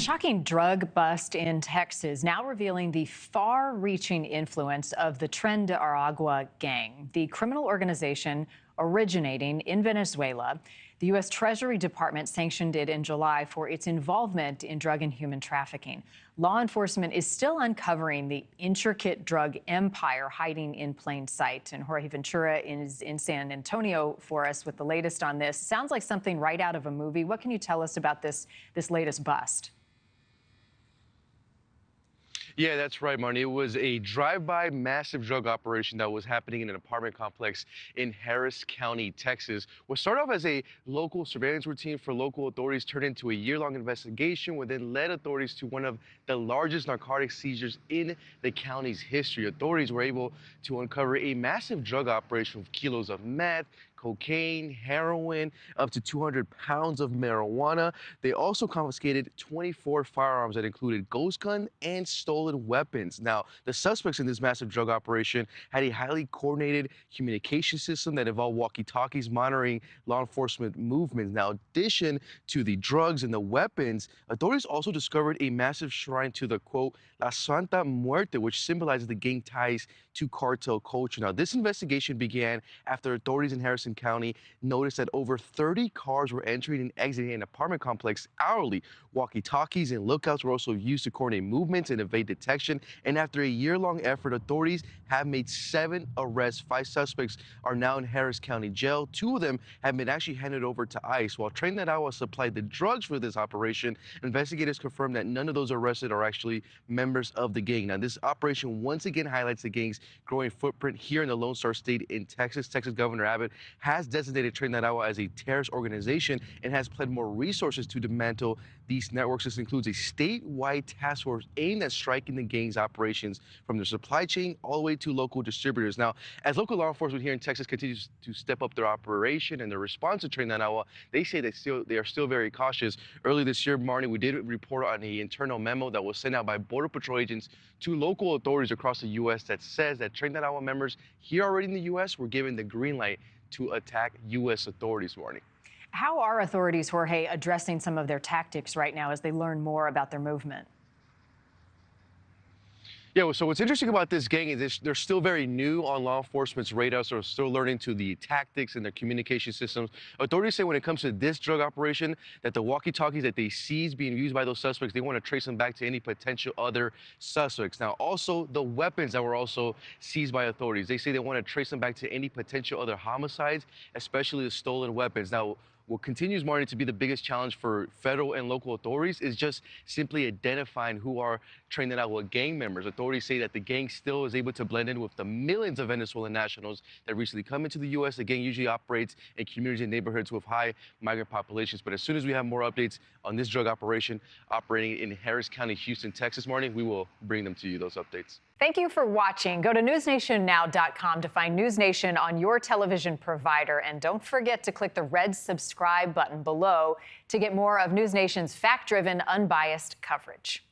Shocking drug bust in Texas now revealing the far-reaching influence of the Tren de Aragua gang, the criminal organization originating in Venezuela. The U.S. Treasury Department sanctioned it in July for its involvement in drug and human trafficking. Law enforcement is still uncovering the intricate drug empire hiding in plain sight. And Jorge Ventura is in San Antonio for us with the latest on this. Sounds like something right out of a movie. What can you tell us about this latest bust? Yeah, that's right, Marni. It was a drive-by massive drug operation that was happening in an apartment complex in Harris County, Texas. What started off as a local surveillance routine for local authorities turned into a year-long investigation, which then led authorities to one of the largest narcotic seizures in the county's history. Authorities were able to uncover a massive drug operation with kilos of meth, cocaine, heroin, up to 200 pounds of marijuana. They also confiscated 24 firearms that included ghost gun and stolen weapons. Now, the suspects in this massive drug operation had a highly coordinated communication system that involved walkie-talkies monitoring law enforcement movements. Now, in addition to the drugs and the weapons, authorities also discovered a massive shrine to the, quote, La Santa Muerte, which symbolizes the gang ties to cartel culture. Now, this investigation began after authorities in Harrison County noticed that over 30 cars were entering and exiting an apartment complex hourly. Walkie-talkies and lookouts were also used to coordinate movements and evade detection. And after a year-long effort, authorities have made 7 arrests. 5 suspects are now in Harris County Jail. 2 of them have been actually handed over to ICE. While Tren de Aragua supplied the drugs for this operation, investigators confirmed that none of those arrested are actually members of the gang. Now, this operation once again highlights the gang's growing footprint here in the Lone Star State in Texas. Texas Governor Abbott has designated Tren de Aragua as a terrorist organization and has pledged more resources to dismantle these networks. This includes a statewide task force aimed at striking the gang's operations from their supply chain all the way to local distributors. Now, as local law enforcement here in Texas continues to step up their operation and their response to Tren de Aragua, they say they are still very cautious. Early this year, Marni, we did report on an internal memo that was sent out by Border Patrol agents to local authorities across the U.S. that says that Tren de Aragua members here already in the U.S. were given the green light to attack U.S. authorities, Marni. How are authorities, Jorge, addressing some of their tactics right now as they learn more about their movement? Yeah, so what's interesting about this gang is they're still very new on law enforcement's radar, so they're still learning to the tactics and their communication systems. Authorities say when it comes to this drug operation that the walkie-talkies that they seize being used by those suspects, they want to trace them back to any potential other suspects. Now, also the weapons that were also seized by authorities, they say they want to trace them back to any potential other homicides, especially the stolen weapons. Now, what continues, Marni, to be the biggest challenge for federal and local authorities is just simply identifying who are Tren de Aragua gang members. Authorities say that the gang still is able to blend in with the millions of Venezuelan nationals that recently come into the U.S. The gang usually operates in communities and neighborhoods with high migrant populations. But as soon as we have more updates on this drug operation operating in Harris County, Houston, Texas, Marni, we will bring them to you, those updates. Thank you for watching. Go to newsnationnow.com to find NewsNation on your television provider. And don't forget to click the red subscribe button below to get more of NewsNation's fact-driven, unbiased coverage.